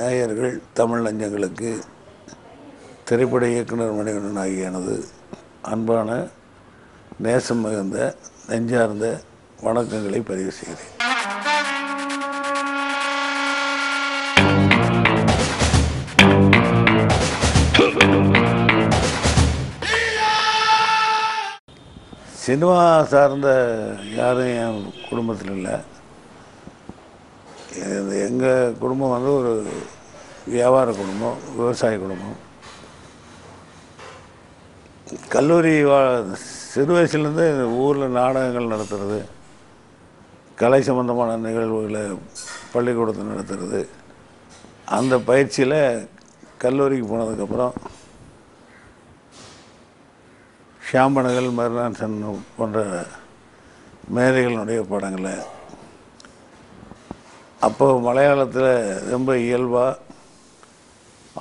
நேயர்கள் தமிழ் நெஞ்சங்களுக்கு திரைப்பட இயக்குனர் மணிவண்ணன் ஆகிய எனது அன்பான நேசம் மிகுந்த நெஞ்சார்ந்த வணக்கங்களை பதிவு செய்கிறேன். சினிமா சார்ந்த யாரும் என் குடும்பத்தில் இல்லை. எங்கள் குடும்பம் வந்து ஒரு வியாபார குடும்பம், விவசாய குடும்பம். கல்லூரி சிறு வயசுலேருந்து ஊரில் நாடகங்கள் நடத்துறது, கலை சம்பந்தமான நிகழ்வுகளை பள்ளிக்கூடத்தில் நடத்துறது, அந்த பயிற்சியில் கல்லூரிக்கு போனதுக்கப்புறம் ஷாம்பனகள், மருநாசன் போன்ற மேதைகளுடைய படங்களை அப்போ மலையாளத்தில் ரொம்ப இயல்பாக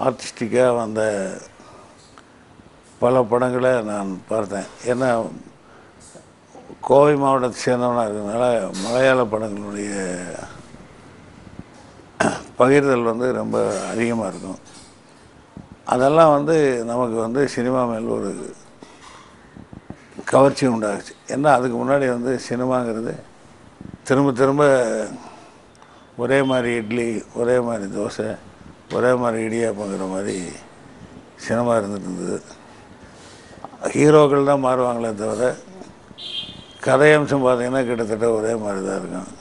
ஆர்டிஸ்டிக்காக வந்த பல படங்களை நான் பார்த்தேன். ஏன்னா கோவை மாவட்டத்தை சேர்ந்தவனாக இருக்கிறதுனால மலையாள படங்களுடைய பகிர்தல் வந்து ரொம்ப அதிகமாக இருக்கும். அதெல்லாம் வந்து நமக்கு வந்து சினிமா மேல் ஒரு கவர்ச்சி உண்டாகுச்சு. ஏன்னா அதுக்கு முன்னாடி வந்து சினிமாங்கிறது திரும்ப திரும்ப ஒரே மாதிரி இட்லி, ஒரே மாதிரி தோசை, ஒரே மாதிரி இடியாப்பங்கிற மாதிரி சினிமா இருந்துட்டு இருந்தது. ஹீரோக்கள் தான் மாறுவாங்களே தவிர கதையம்சம் பார்த்திங்கன்னா கிட்டத்தட்ட ஒரே மாதிரி தான் இருக்கும்.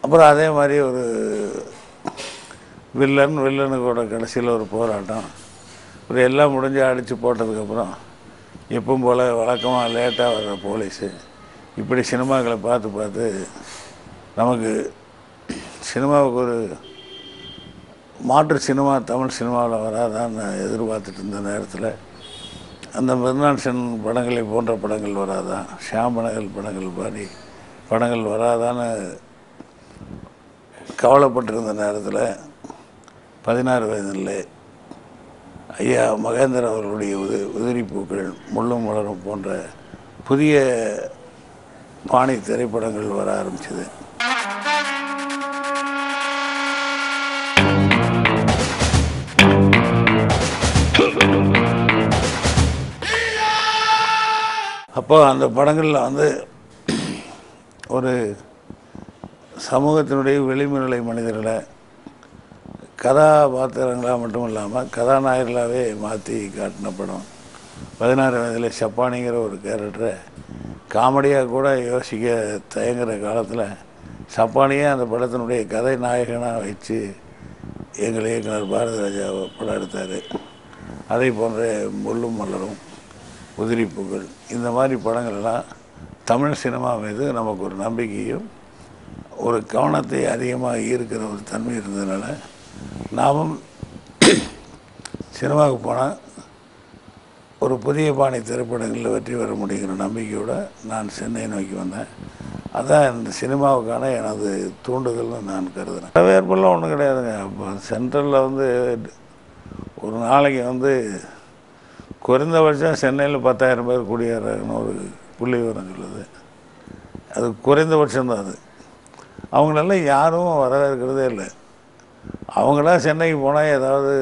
அப்புறம் அதே மாதிரி ஒரு வில்லனுக்கூட கடைசியில் ஒரு போராட்டம், ஒரு எல்லாம் முடிஞ்சு அடித்து போட்டதுக்கப்புறம் எப்பவும் போல் வழக்கமாக லேட்டாக வர்ற போலீஸு, இப்படி சினிமாக்களை பார்த்து பார்த்து நமக்கு சினிமாவுக்கு ஒரு மாற்று சினிமா தமிழ் சினிமாவில் வராதான்னு நான் எதிர்பார்த்துட்டு இருந்த நேரத்தில் அந்த மருநாசன் படங்களை போன்ற படங்கள் வராதா, ஷாம்பனகள் படங்கள் வராதான்னு கவலைப்பட்டிருந்த நேரத்தில் 16 வயதில் ஐயா மகேந்திரன் அவர்களுடைய உதிரிப்பூக்கள், முள்ளும் மலரும் போன்ற புதிய பாணி திரைப்படங்கள் வர ஆரம்பிச்சது. அப்போ அந்த படங்களில் வந்து ஒரு சமூகத்தினுடைய விளிம்புநிலை மனிதர்களை கதாபாத்திரங்களாக மட்டும் இல்லாமல் கதாநாயகர்களாகவே மாற்றி காட்டின படம். 16 வயதில் சப்பானிங்கிற ஒரு கேரக்டரை காமெடியாக கூட யோசிக்க தயங்குற காலத்தில் சப்பானியே அந்த படத்தினுடைய கதை நாயகனாக வச்சு எங்கள் இயக்குனர் பாரதிராஜா படம் எடுத்தார். அதை போன்ற முள்ளும் மலரும், உதிரிப்பூக்கள், இந்த மாதிரி படங்கள்லாம் தமிழ் சினிமா மீது நமக்கு ஒரு நம்பிக்கையும் ஒரு கவனத்தை அதிகமாக ஈர்க்கிற ஒரு தன்மை இருந்ததுனால நாமும் சினிமாவுக்கு போனால் ஒரு புதிய பாணி திரைப்படங்களில் வெற்றி பெற முடியுங்கிற நம்பிக்கையோடு நான் சென்னை நோக்கி வந்தேன். அதான் இந்த சினிமாவுக்கான எனது தூண்டுதல்னு நான் கருதுகிறேன். வரவேற்பெல்லாம் ஒன்றும் கிடையாதுங்க. இப்போ சென்ட்ரலில் வந்து ஒரு நாளைக்கு வந்து குறைந்தபட்சம் சென்னையில் 10,000 பேர் குடியேறாங்கன்னு ஒரு புள்ளி விவரம் சொல்லுது. அது குறைந்தபட்சம்தான். அது அவங்களெல்லாம் யாரும் வரவேற்கிறதே இல்லை. அவங்களாம் சென்னைக்கு போனால் ஏதாவது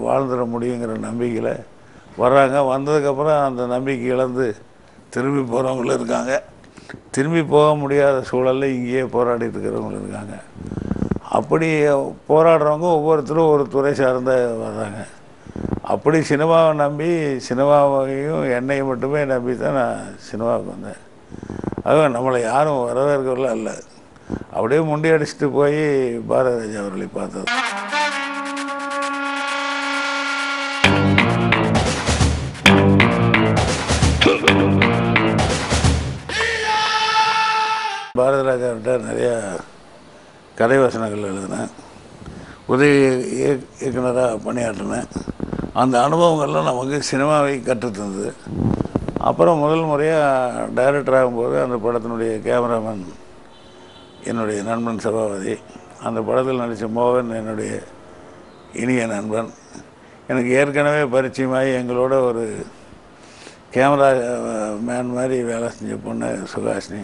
வாழ்ந்துட முடியுங்கிற நம்பிக்கையில் வர்றாங்க. வந்ததுக்கப்புறம் அந்த நம்பிக்கை இழந்து திரும்பி போகிறவங்களும் இருக்காங்க. திரும்பி போக முடியாத சூழலில் இங்கேயே போராடிட்டு இருக்கிறவங்களும் இருக்காங்க. அப்படி போராடுறவங்க ஒவ்வொருத்தரும் ஒரு துறை சார்ந்த வர்றாங்க. அப்படி சினிமாவை நம்பி, சினிமாவையும் என்னையும் மட்டுமே நம்பி தான் நான் சினிமாவுக்கு வந்தேன். அதுவும் நம்மளை யாரும் வரவேற்கலாம் இல்லை. அப்படியே முண்டி அடிச்சுட்டு போய் பாரதிராஜா அவர்களை பார்த்தது. பாரதிராஜாவிட்ட நிறையா கதை வசனங்கள் எழுதினேன், உதவி இயக்குனராக பணியாற்றினேன். அந்த அனுபவங்கள்லாம் நமக்கு சினிமாவை கற்றுத்தந்தது. அப்புறம் முதல் முறையாக டைரக்டர் ஆகும்போது அந்த படத்தினுடைய கேமராமேன் என்னுடைய நண்பன் சபாபதி, அந்த படத்தில் நடித்த மோகன் என்னுடைய இனிய நண்பன். எனக்கு ஏற்கனவே பரிச்சயமாகி எங்களோட ஒரு கேமரா மேன் மாதிரி வேலை செஞ்ச பொண்ணு சுகாஷினி.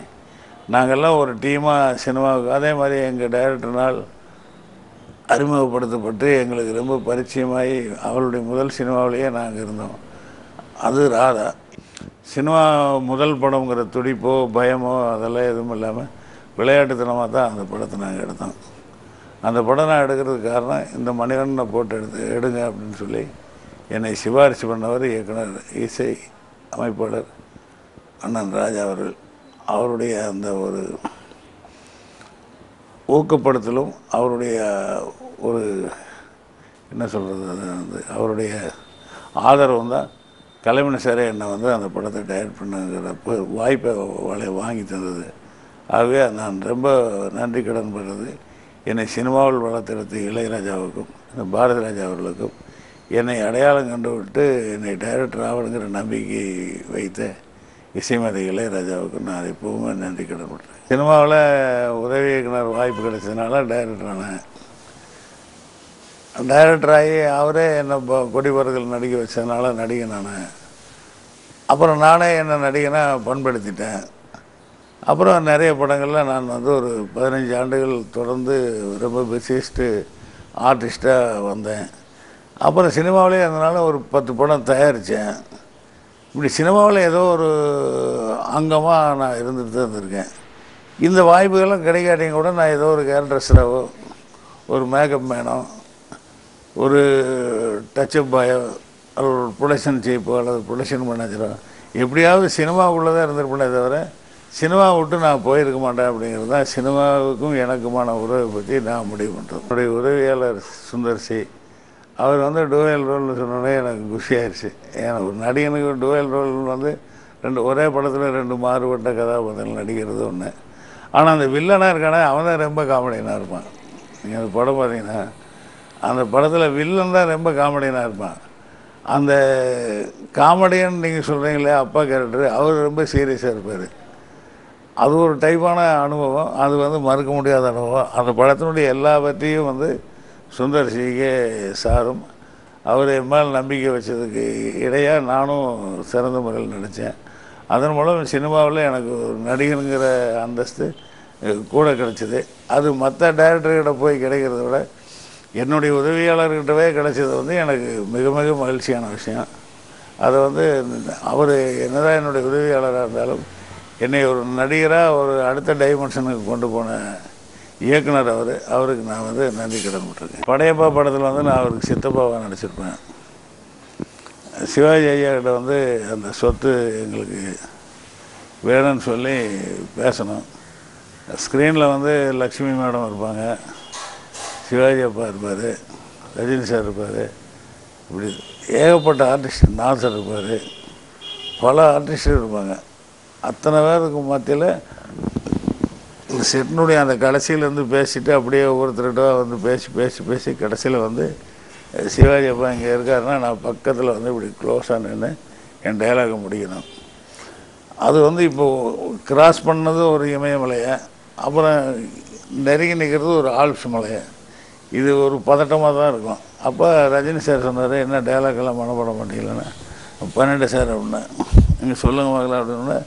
நாங்கள்லாம் ஒரு டீமாக சினிமாவுக்கு, அதே மாதிரி எங்கள் டைரக்டர்னால் அறிமுகப்படுத்தப்பட்டு எங்களுக்கு ரொம்ப பரிச்சயமாகி அவளுடைய முதல் சினிமாவிலேயே நாங்கள் இருந்தோம். அது ராதா. சினிமா முதல் படங்கிற துடிப்போ பயமோ அதெல்லாம் எதுவும் இல்லாமல் விளையாட்டுத்தனமாக தான் அந்த படத்தை நாங்கள் எடுத்தோம். அந்த படம் நான் எடுக்கிறதுக்கு காரணம் இந்த மணிகண்டனை போட்டு எடுங்க அப்படின்னு சொல்லி என்னை சிபாரிசு பண்ணவர் இயக்குனர், இசை அமைப்பாளர் அண்ணன் ராஜா அவர்கள். அவருடைய அந்த ஒரு ஊக்கப்படுத்தலும் அவருடைய ஒரு என்ன சொல்கிறது, அது வந்து அவருடைய ஆதரவும் தான் கலைமணி சாரே என்னை வந்து அந்த படத்தை டைரக்ட் பண்ணுங்கிற வாய்ப்பை வாங்கி தந்தது. ஆகவே நான் ரொம்ப நன்றி கடன் படுறது என்னை சினிமாவில் வளர்த்தெடுத்த இளையராஜாவுக்கும் பாரதி ராஜா அவர்களுக்கும் என்னை அடையாளம் கண்டுவிட்டு என்னை டைரக்டர் ஆகணுங்கிற நம்பிக்கை வைத்த இசைமதி இளையராஜாவுக்கு நான் எப்போவுமே நன்றி கடன் படுறேன். சினிமாவில் உதவி இயக்குனர் வாய்ப்பு கிடைச்சதுனால டைரக்டர் ஆனேன். டைரக்டர் ஆகி அவரே என்னை கொடிபறத்தில் நடிக்க வச்சதுனால நடிகன் நான். அப்புறம் நானே என்னை நடிகனாக பண்படுத்திட்டேன். அப்புறம் நிறைய படங்களில் நான் வந்து ஒரு 15 ஆண்டுகள் தொடர்ந்து ரொம்ப பிஸியஸ்ட்டு ஆர்டிஸ்ட்டாக வந்தேன். அப்புறம் சினிமாவிலே அதனால் ஒரு 10 படம் தயாரித்தேன். இப்படி சினிமாவில் ஏதோ ஒரு அங்கமாக நான் இருந்துட்டு தான் இருந்திருக்கேன். இந்த வாய்ப்புகளும் கிடைக்காட்டியும் கூட நான் ஏதோ ஒரு கேரக்டர்ஸராகவோ, ஒரு மேக்கப் மேனோ, ஒரு டச்சப் பாயோ, ஒரு ப்ரொடக்ஷன் சீப்போ அல்லது ப்ரொடக்ஷன் மேனேஜரோ எப்படியாவது சினிமாவுக்குள்ளே தான் இருந்திருப்பேனே தவிர சினிமா விட்டு நான் போயிருக்க மாட்டேன். அப்படிங்கிறது தான் சினிமாவுக்கும் எனக்குமான உறவை பற்றி நான் முடிவு பண்ணுறேன். என்னுடைய உதவியாளர் சுந்தர்சி அவர் வந்து டூவல் ரோல்னு சொன்னோடனே எனக்கு குஷியாயிருச்சு. ஏன்னா ஒரு நடிகனுக்கு டூவல் ரோல் வந்து ஒரே படத்தில் 2 மாறுபட்ட கதாபாத்திரங்கள் நடிக்கிறது ஒன்று. ஆனால் அந்த வில்லனாக இருக்கானே அவன் தான் ரொம்ப காமெடியனாக இருப்பான். நீங்கள் அந்த படம் பார்த்தீங்கன்னா அந்த படத்தில் வில்லன் தான் ரொம்ப காமெடியனாக இருப்பான். அந்த காமெடியன் நீங்கள் சொல்கிறீங்களே அப்பா கேரக்டர், அவர் ரொம்ப சீரியஸாக இருப்பார். அது ஒரு டைப்பான அனுபவம். அது வந்து மறுக்க முடியாத அனுபவம். அந்த படத்தினுடைய எல்லா பற்றியும் வந்து சுந்தர்சிக்கே சாரும் அவர் என் மேல் நம்பிக்கை வச்சதுக்கு இடையாக நானும் சிறந்த முறையில் நடித்தேன். அதன் மூலம் சினிமாவில் எனக்கு ஒரு நடிகனுங்கிற அந்தஸ்து கூட கிடச்சிது. அது மற்ற டைரக்டர்கிட்ட போய் கிடைக்கிறத விட என்னுடைய உதவியாளர்கிட்டவே கிடைச்சது வந்து எனக்கு மிக மிக மகிழ்ச்சியான விஷயம். அதை வந்து அவர் என்னதான் என்னுடைய உதவியாளராக இருந்தாலும் என்னை ஒரு நடிகராக ஒரு அடுத்த டைமென்ஷனுக்கு கொண்டு போன இயக்குனர் அவருக்கு நான் வந்து நன்றி கடன் பட்டிருக்கேன். படையப்பா படத்தில் வந்து நான் அவருக்கு சித்தப்பாவாக நடிச்சிருப்பேன். சிவாஜி ஐயாக்கிட்ட வந்து அந்த சொத்து எங்களுக்கு வேணும்னு சொல்லி பேசணும். ஸ்க்ரீனில் வந்து லக்ஷ்மி மேடம் இருப்பாங்க, சிவாஜி அப்பா இருப்பார், ரஜினி சார் இருப்பார், இப்படி ஏகப்பட்ட ஆர்டிஸ்ட், நாசர் இருப்பார், பல ஆர்டிஸ்ட்டு இருப்பாங்க. அத்தனை பேருக்கு மத்தியில் இந்த செட்டினுடைய அந்த கடைசியிலேருந்து பேசிவிட்டு அப்படியே ஒவ்வொருத்தர்கிட்ட வந்து பேசி பேசி பேசி கடைசியில் வந்து சிவாஜி அப்பா இங்கே இருக்காருன்னா நான் பக்கத்தில் வந்து இப்படி க்ளோஸாக நின்று என் டைலாகை முடிக்கணும். அது வந்து இப்போது கிராஸ் பண்ணது ஒரு இமயமலையை, அப்புறம் நெருங்கி நிற்கிறது ஒரு ஆல்ப்ஸ் மலையை. இது ஒரு பதட்டமாக தான் இருக்கும். அப்போ ரஜினி சார் சொன்னார், என்ன டைலாக்கெல்லாம் மனப்பட மாட்டீங்களேன்னு. 12 சார் அப்படின்னா நீங்கள் சொல்லுங்க மகளா அப்படின்னா,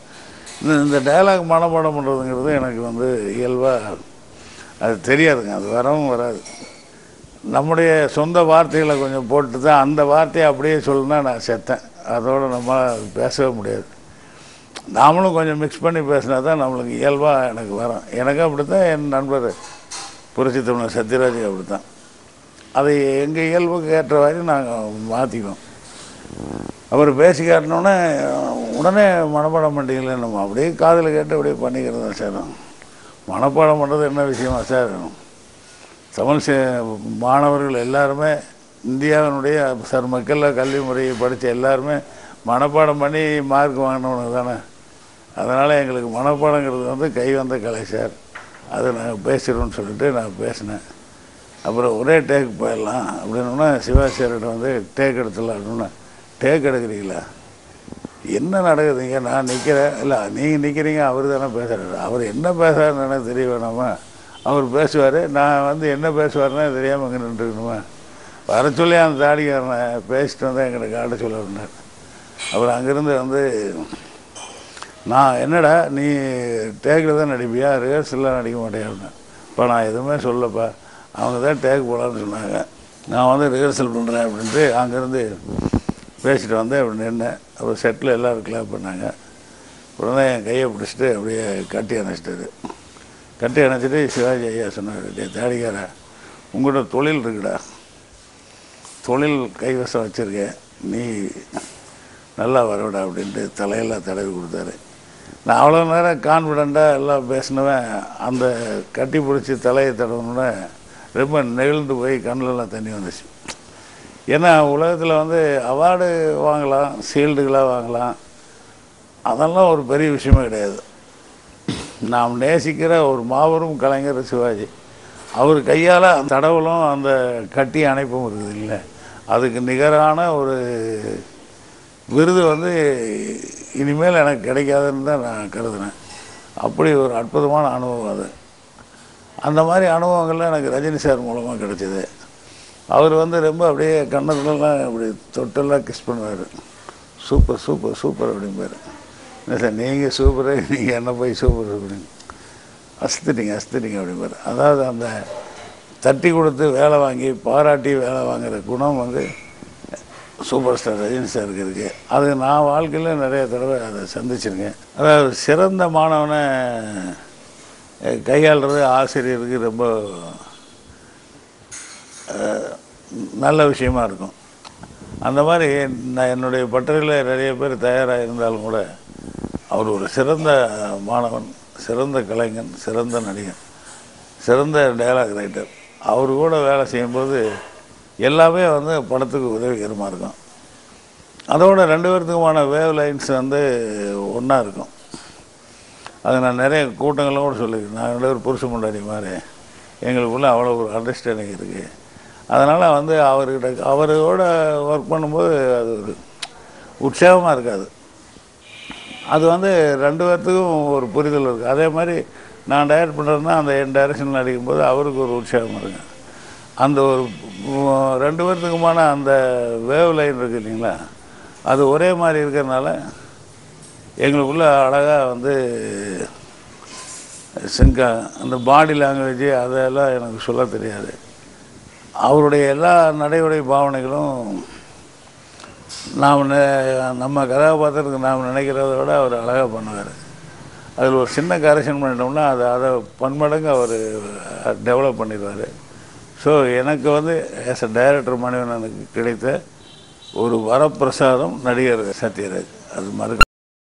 இந்த டைலாக் மனப்பாடம் பண்ணுறதுங்கிறது எனக்கு வந்து இயல்பாக அது தெரியாதுங்க. அது வரவும் வராது. நம்முடைய சொந்த வார்த்தைகளை கொஞ்சம் போட்டு தான் அந்த வார்த்தையை அப்படியே சொல்லுன்னா நான் செத்தேன். அதோடு நம்மளால் பேசவே முடியாது. நாமளும் கொஞ்சம் மிக்ஸ் பண்ணி பேசினா தான் நம்மளுக்கு இயல்பாக எனக்கு வரும். எனக்கும் அப்படி தான், என் நண்பர் புரட்சி தமிழர் சத்யராஜ் அப்படி தான். அதை எங்கள் இயல்புக்கு ஏற்ற மாதிரி நாங்கள் மாற்றிக்குவோம். அவர் பேசி காட்டினோன்னே உடனே மனப்பாடம் பண்ணிட்டீங்களே, நம்ம அப்படியே காதில் கேட்டு அப்படியே பண்ணிக்கிறது தான் சார். மனப்பாடம் பண்ணுறது என்ன விஷயமா சார்? தமிழ் மாணவர்கள் எல்லாருமே இந்தியாவினுடைய மக்களில் கல்வி முறையை படித்த எல்லாருமே மனப்பாடம் பண்ணி மார்க் வாங்கினவனுக்கு தானே. அதனால் எங்களுக்கு மனப்பாடங்கிறது வந்து கை வந்த கலை சார். அது நாங்கள் பேசிடுவோம்னு சொல்லிட்டு நான் பேசினேன். அப்புறம் ஒரே டேக் போயிடலாம் அப்படின்னா சிவாஜி சார்கிட்ட வந்து டேக் எடுத்துடலாம் அப்படின்னா, டேக் எடுக்கிறீங்களா? என்ன நடக்குதுங்க? நான் நிற்கிறேன், இல்லை நீங்கள் நிற்கிறீங்க, அவர் தானே பேசுகிறாரு. அவர் என்ன பேசுகிறாருன்னு எனக்கு தெரிய வேணாமா? அவர் பேசுவார், நான் வந்து என்ன பேசுவார்னா தெரியாமல் இங்கே நின்றுக்கணுமா? வர சொல்லி அந்த தாடிக்காரனை பேசிட்டு வந்தால் எங்களுக்கு காட்ட சொல்ல இருந்தார். அப்புறம் அங்கேருந்து வந்து நான் என்னடா நீ டேக்கில் தான் நடிப்பியா, ரிஹர்சல்லாம் நடிக்க மாட்டேன் அப்படின்னா, இப்போ நான் எதுவுமே சொல்லப்பா, அவங்க தான் டேக் போகலான்னு சொன்னாங்க. நான் வந்து ரிஹர்சல் பண்ணுறேன் அப்படின்ட்டு அங்கேருந்து பேசிட்டு வந்தேன். அப்படி நின்னேன். அப்புறம் செட்டில் எல்லோரும் கிளாப் பண்ணாங்க. உடனே என் கையை பிடிச்சிட்டு அப்படியே கட்டி அணைச்சிட்டாரு. கட்டி அணைச்சிட்டு சிவாஜி ஐயா சொன்னார், தாடிக்கார உங்கள்கிட்ட தொழில் இருக்குடா, தொழில் கைவசம் வச்சுருக்கேன், நீ நல்லா வரவிடா அப்படின்ட்டு தலையெல்லாம் தடவி கொடுத்தாரு. நான் அவ்வளோ நேரம் கான்ஃபிடெண்ட்டாக எல்லாம் பேசினவன் அந்த கட்டி பிடிச்சி தலையை தடவுனோட ரொம்ப நெகிழ்ந்து போய் கண்ணிலலாம் தண்ணி வந்துச்சு. ஏன்னா உலகத்தில் வந்து அவார்டு வாங்கலாம், ஷீல்டுகளாக வாங்கலாம், அதெல்லாம் ஒரு பெரிய விஷயமே கிடையாது. நாம் நேசிக்கிற ஒரு மாபெரும் கலைஞர் சிவாஜி. அவர் கையால் அந்த தடவலும் அந்த கட்டி அணைப்பும் இருக்குது இல்லை, அதுக்கு நிகரான ஒரு விருது வந்து இனிமேல் எனக்கு கிடைக்காதுன்னு தான் நான் கருதுனேன். அப்படி ஒரு அற்புதமான அனுபவம் அது. அந்த மாதிரி அனுபவங்கள்லாம் எனக்கு ரஜினி சார் மூலமாக கிடைச்சிது. அவர் வந்து ரொம்ப அப்படியே கண்ணத்துலலாம் அப்படி தொட்டெல்லாம் கிஸ் பண்ணுவார். சூப்பர் சூப்பர் சூப்பர் அப்படிம்பார். இல்லை சார் நீங்கள் சூப்பரு, நீங்கள் என்ன போய் சூப்பர் அப்படின்னு அஸ்திட்டிங்க அப்படிம்பார். அதாவது அந்த தட்டி கொடுத்து வேலை வாங்கி பாராட்டி வேலை வாங்குகிற குணம் வந்து சூப்பர் ஸ்டார் ரஜினி சாருக்கு இருக்குது. அது நான் வாழ்க்கையில் நிறைய தடவை அதை சந்திச்சிருக்கேன். அதாவது சிறந்த மாணவனை கையாளுறது ஆசிரியருக்கு ரொம்ப நல்ல விஷயமா இருக்கும். அந்த மாதிரி நான் என்னுடைய பட்டறையில் நிறைய பேர் தயாராக இருந்தாலும் கூட அவர் ஒரு சிறந்த மாணவன், சிறந்த கலைஞன், சிறந்த நடிகன், சிறந்த டயலாக் ரைட்டர். அவர் கூட வேலை செய்யும்போது எல்லாமே வந்து படத்துக்கு உதவிகரமாக இருக்கும். அதோட 2 பேர்த்துக்குமான வேவ் லைன்ஸ் வந்து ஒன்றா இருக்கும். அது நான் நிறைய கூட்டங்களும் கூட சொல்லியிருக்கேன். நான் 2 பேர் புருஷ முன்னாடி மாதிரி எங்களுக்குள்ளே அவ்வளோ ஒரு அண்டர்ஸ்டாண்டிங் இருக்குது. அதனால் வந்து அவரோட ஒர்க் பண்ணும்போது அது ஒரு உற்சாகமாக இருக்காது. அது வந்து 2 பேர்த்துக்கும் ஒரு புரிதல் இருக்குது. அதே மாதிரி நான் டைரக்ட் பண்ணுறதுனா அந்த என் டைரக்ஷனில் நடிக்கும்போது அவருக்கு ஒரு உற்சாகமாக இருக்குங்க. அந்த ஒரு 2 பேர்த்துக்குமான அந்த வேவ் லைன் இருக்குது இல்லைங்களா, அது ஒரே மாதிரி இருக்கிறதுனால எங்களுக்குள்ளே அழகாக வந்து அந்த பாடி லாங்குவேஜ் அதெல்லாம் எனக்கு சொல்ல தெரியாது. அவருடைய எல்லா நடைமுறை பாவனைகளும் நம்ம கதாபாத்திரத்துக்கு நாம் நினைக்கிறத விட அவர் அழகாக பண்ணுவார். அதில் ஒரு சின்ன கரெக்ஷன் பண்ணிட்டோம்னா அதை பன்மடங்கு அவர் டெவலப் பண்ணிடுவார். ஸோ எனக்கு வந்து ஆஸ் அ டைரக்டர் மணிவண்ணனுக்கு கிடைத்த ஒரு வரப்பிரசாதம் நடிகர் சத்யராஜ். அது மறுக்க